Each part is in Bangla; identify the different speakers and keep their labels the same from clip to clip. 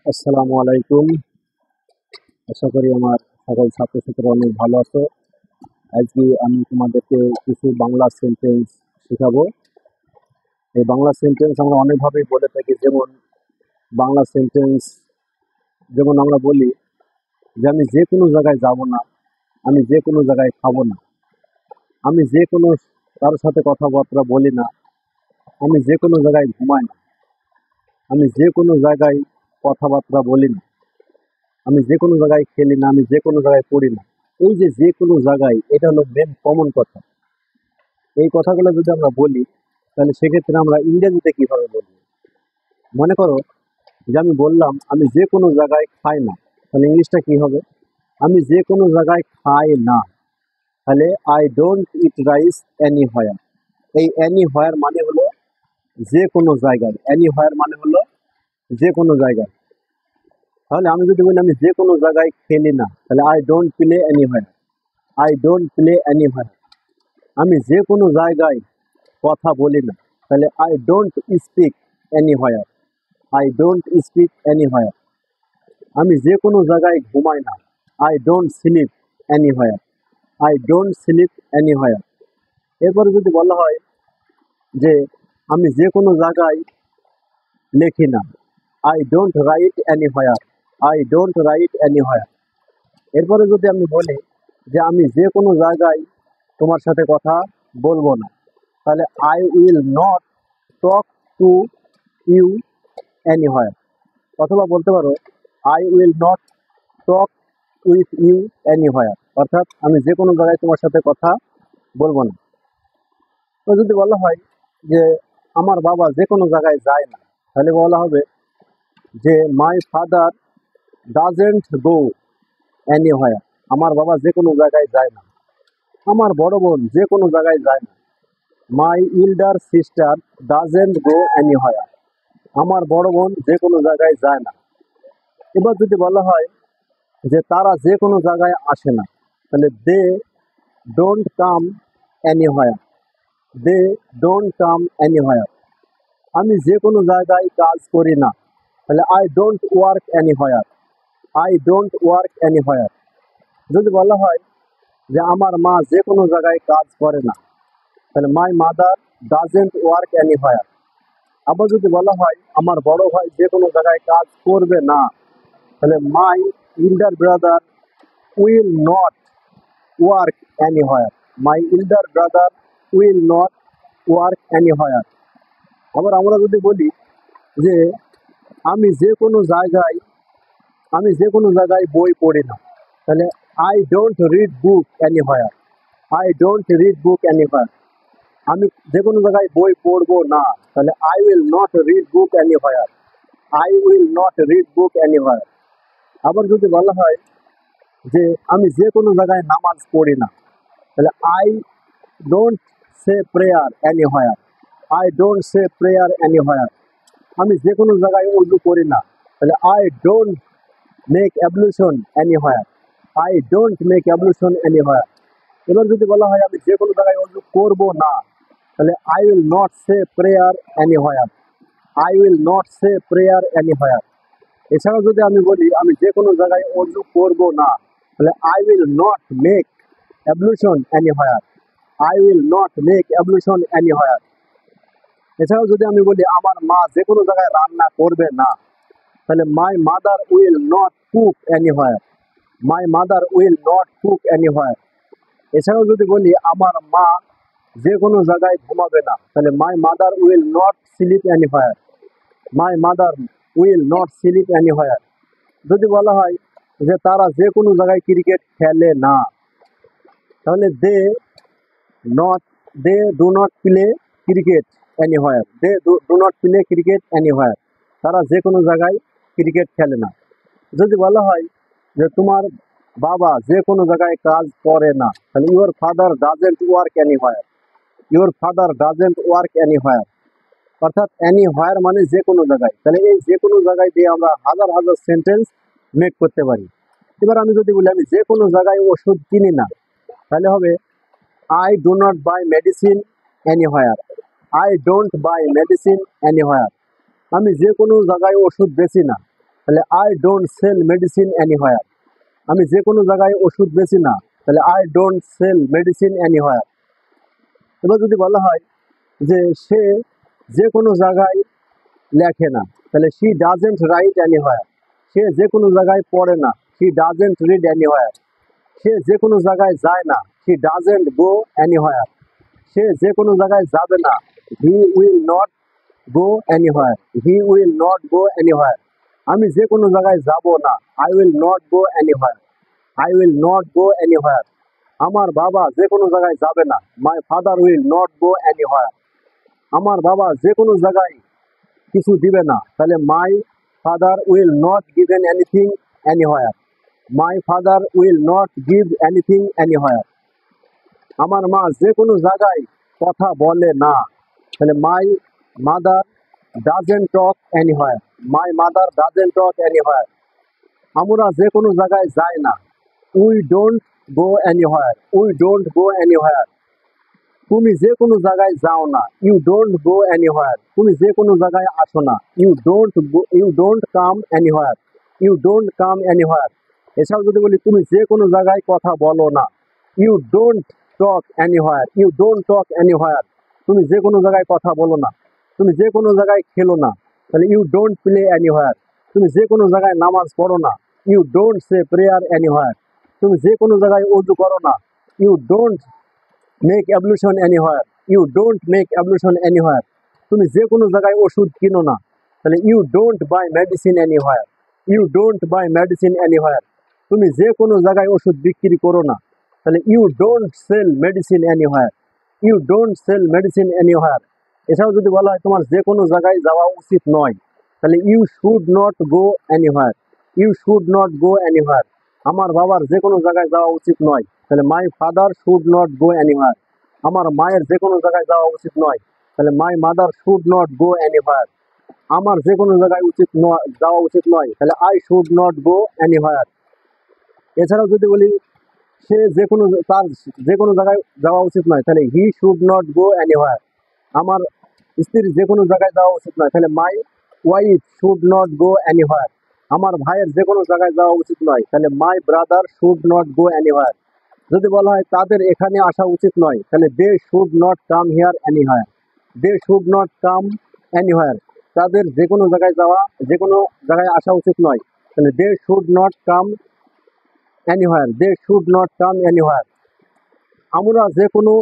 Speaker 1: আসসালামু আলাইকুম। আশা করি আমার সকল ছাত্রছাত্রীরা অনেক ভালো আছো। আজকে আমি তোমাদেরকে কিছু বাংলা সেন্টেন্স শেখাবো। এই বাংলা সেন্টেন্স আমরা অনেকভাবেই বলে থাকি। যেমন বাংলা সেন্টেন্স, যেমন আমরা বলি যে আমি যে কোনো জায়গায় যাব না, আমি যে কোনো জায়গায় খাবো না, আমি যে কোনো কারোর সাথে কথাবার্তা বলি না, আমি যে কোনো জায়গায় ঘুমাই না, আমি যে কোনো জায়গায় কথাবার্তা বলি না, আমি যে কোনো জায়গায় খেলি না, আমি যে কোনো জায়গায় পড়ি না। এই যে যে কোনো জায়গায়, এটা হলো মেন কমন কথা। এই কথাগুলো যদি আমরা বলি, তাহলে সেক্ষেত্রে আমরা ইংরেজিতে কিভাবে বলবো? মনে করো যে আমি বললাম আমি যে কোনো জায়গায় খাই না, তাহলে ইংলিশটা কি হবে? আমি যে কোনো জায়গায় খাই না, তাহলে I don't eat rice anywhere. এই এনি হোয়ার মানে হলো যে কোনো জায়গায়, এনি হোয়ার মানে হলো যে কোনো জায়গায়। তাহলে আমি যদি বলি আমি যে কোনো জায়গায় খেলি না, তাহলে I don't play anywhere, I don't play anywhere. আমি যে কোনো জায়গায় কথা বলি না, তাহলে I don't speak anywhere, I don't speak anywhere. আমি যে কোনো জায়গায় ঘুমাই না, I don't sleep anywhere, I don't sleep anywhere. এরপরে যদি বলা হয় যে আমি যে কোনো জায়গায় লেখি না, I don't write anywhere, I don't write anywhere. এরপরে যদি আমি বলি যে আমি যে কোনো জায়গায় তোমার সাথে কথা বলবো না, তাহলে I will not talk to you anywhere. অথবা বলতে পারো I will not talk with you anywhere, অর্থাৎ আমি যে কোনো জায়গায় তোমার সাথে কথা বলবো না। তো যদি বলা হয় যে আমার বাবা যে কোনো জায়গায় যায় না, তাহলে বলা হবে যে my father doesn't go anywhere. আমার বাবা যে কোনো জায়গায় যায় না। আমার বড় বোন যে কোনো জায়গায় যায় না। My elder sister doesn't go anywhere. আমার বড় বোন যে কোনো জায়গায় যায় না। এবার যদি বলা হয় যে তারা যে কোনো জায়গায় আসে না, তাহলে they don't come anywhere, they don't come anywhere. আমি যে কোনো জায়গায় কাজ করি না, তাহলে I don't work anywhere, I don't work anywhere. যদি বলা হয় যে আমার মা যে কোনো জায়গায় কাজ করে না, তাহলে my mother doesn't work anywhere. আবার যদি বলা হয় আমার বড় ভাই যে কোনো জায়গায় কাজ করবে না, তাহলে my elder brother will not work anywhere, my elder brother will not work anywhere. আবার আমরা যদি বলি যে আমি যে কোনো জায়গায়, আমি যে কোনো জায়গায় বই পড়ি না, তাহলে I don't read book anywhere, I don't read book anywhere. আমি যে কোনো জায়গায় বই পড়বো না, তাহলে I will not read book anywhere, I will not read book anywhere. আবার যদি বলা হয় যে আমি যে কোনো জায়গায় নামাজ পড়ি না, তাহলে I don't say prayer anywhere, I don't say prayer anywhere. আমি যে কোনো জায়গায় উর্দু করি না, তাহলে I don't make ablution anywhere, I don't make ablution anywhere. এবার যদি বলা হয় আমি যে কোনো জায়গায় উর্দু করবো না, তাহলে I will not say prayer anywhere, I will not say prayer anywhere. এছাড়াও যদি আমি বলি আমি যে কোনো জায়গায় অজু করবো না, তাহলে I will not make ablution anywhere, I will not make ablution anywhere. এছাড়াও যদি আমি বলি আমার মা যে কোনো জায়গায় রান্না করবে না, তাহলে my mother will not cook anywhere, my mother will not cook anywhere. এছাড়াও যদি বলি আমার মা যে কোনো জায়গায় ঘুমাবে না, তাহলে my mother will not sleep anywhere, my mother will not sleep anywhere. যদি বলা হয় যে তারা যে কোনো জায়গায় ক্রিকেট খেলে না, তাহলে not they do not play cricket anywhere, they do not play cricket anywhere. তারা যে কোনো জায়গায় ক্রিকেট খেলে না। যদি বলা হয় যে তোমার বাবা যে কোনো জায়গায় কাজ করে না, তাহলে your father doesn't work anywhere, your father doesn't work anywhere. অর্থাৎ এনি হোয়ার মানে যে কোনো জায়গায়। তাহলে এই যে কোনো জায়গায় দিয়ে আমরা হাজার হাজার সেন্টেন্স মেক করতে পারি। এবার আমি যদি বলি আমি যে কোনো জায়গায় ওষুধ কিনি না, তাহলে হবে I do not buy medicine anywhere, I don't buy medicine anywhere. আমি যে কোনো জায়গায় ওষুধ বেচি না, তাহলে I don't sell medicine anywhere, আমি যে কোনো জায়গায় ওষুধ বেচি না, তাহলে I don't sell medicine anywhere. এবার যদি বলা হয় যে সে যে কোনো জায়গায় লেখে না, তাহলে শি ডাজেন্ট রাইট এনিহোয়ার, সে যে কোনো জায়গায় পড়ে না, শি ডাজেন্ট রিড এনিহোয়ার। সে যে কোনো জায়গায় যায় না, শি ডাজেন্ট গো এনিহোয়ার। সে যে কোনো জায়গায় যাবে না, he will not go anywhere, he will not go anywhere. আমি যে কোনো জায়গায় যাব না, I will not go anywhere, I will not go anywhere. আমার বাবা যে কোনো জায়গায় যাবে না, my father will not go anywhere. আমার বাবা যে কোনো জায়গায় কিছু দিবে না, তাহলে my father will not given anything anywhere, my father will not give anything anywhere. আমার মা যে কোনো জায়গায় কথা বলে না, তাহলে my mother doesn't talk anywhere, my mother doesn't talk anywhere. আমরা যে কোনো জায়গায় যাই না, we don't go anywhere, we don't go anywhere. তুমি যে কোনো জায়গায় যাও না, ইউ ডোন্ট গো এনিহোয়ার, তুমি যে কোনো জায়গায় আসো না, you don't come anywhere, you don't come anywhere. এছাড়াও যদি বলি তুমি যে কোনো জায়গায় কথা বলো না, you don't talk anywhere, you don't talk anywhere. তুমি যে কোনো জায়গায় কথা বলো না, তুমি যে কোনো জায়গায় খেলো না, তাহলে ইউ ডোন্ট প্লে এনিহোয়ার। তুমি যে কোনো জায়গায় নামাজ পড়ো না, you don't say prayer anywhere. তুমি যে কোনো জায়গায় ওযু করো না, you don't make ablution anywhere, you don't make ablution anywhere. তুমি যে কোনো জায়গায় ওষুধ কিনো না, তাহলে you don't buy medicine anywhere, you don't buy medicine anywhere. তুমি যে কোনো জায়গায় ওষুধ বিক্রি করো না, তাহলে you don't sell medicine anywhere, you don't sell medicine anywhere. এছাড়াও যদি বলা হয় তোমার যে কোনো জায়গায় যাওয়া উচিত নয়, তাহলে you should not go anywhere, you should not go anywhere. আমার বাবার যে কোনো জায়গায় যাওয়া উচিত নয়, তাহলে my father should not go anywhere. আমার মায়ের যে কোনো জায়গায় যাওয়া উচিত নয়, তাহলে my mother should not go anywhere. আমার যে কোনো জায়গায় যাওয়া উচিত নয়, তাহলে I should not go anywhere. এছাড়াও যদি বলি সে তার যে কোনো জায়গায় যাওয়া উচিত নয়, তাহলে he should not go anywhere. আমার স্ত্রীর যে কোনো জায়গায় যাওয়া উচিত নয়, তাহলে my wife should not go anywhere. আমার ভাইয়ের যে কোনো জায়গায় যাওয়া উচিত নয়, তাহলে my brother should not go anywhere. যদি বলা হয় তাদের এখানে আসা উচিত নয়, তাহলে they should not come here anywhere, they should not come anywhere. তাদের যে কোনো জায়গায় যে কোনো জায়গায় আসা উচিত নয়, তাহলে they should not come anywhere, they should not come anywhere. আমরা যে কোনো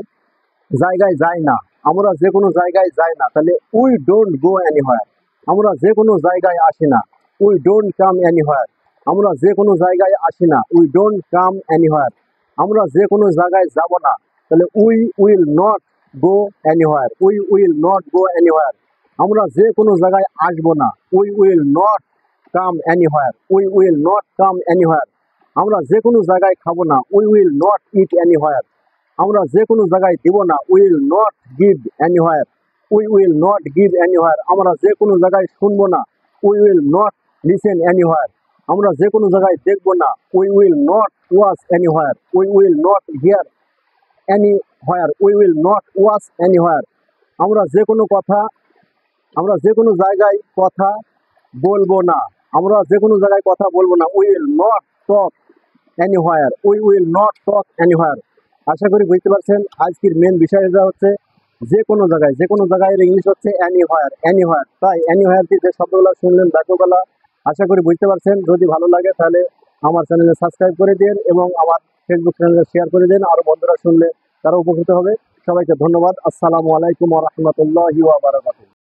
Speaker 1: জায়গায় যাই না, আমরা যে কোনো জায়গায় যাই না, তাহলে উই ডোন্ট গো এনিহোয়ার। আমরা যে কোনো জায়গায় আসি না, উই ডোন্ট কাম এনিহোয়ার। আমরা যে কোনো জায়গায় আসি না, উই ডোন্ট কাম এনিহোয়ার। আমরা যে কোনো জায়গায় যাব না, তাহলে we will not go anywhere, we will not go anywhere. আমরা যে কোনো জায়গায় আসবো না, we will not come anywhere, we will not come anywhere. আমরা যে কোনো জায়গায় খাবো না, we will not eat anywhere. আমরা যে কোনো জায়গায় দিব না, will not give anywhere, we will not give anywhere. আমরা যে কোনো জায়গায় শুনবো না, we will not listen anywhere. আমরা যে কোনো জায়গায় দেখবো না, we will not watch anywhere, we will not here anywhere, we will not watch anywhere. আমরা যে কোনো কথা, আমরা যে কোনো জায়গায় কথা বলবো না, আমরা যে কোনো জায়গায় কথা বলবো না, we will not talk anywhere, we will not talk anywhere. আশা করি বুঝতে পারছেন আজকের মেন বিষয়টা হচ্ছে যে কোনো জায়গায় এর ইংলিশ হচ্ছে এনিহোয়ার, এনিহোয়ার। তাই এনিহোয়ার দিয়ে যে শব্দগুলো শুনলেন, বাক্যগুলো আশা করি বুঝতে পারছেন। যদি ভালো লাগে তাহলে আমার চ্যানেলে সাবস্ক্রাইব করে দিন এবং আমার ফেসবুক চ্যানেলে শেয়ার করে দিন, আরো বন্ধুরা শুনলে তারা উপকৃত হবে। সবাইকে ধন্যবাদ। আসসালামু আলাইকুম ওয়া রাহমাতুল্লাহি ওয়া বারাকাতুহু।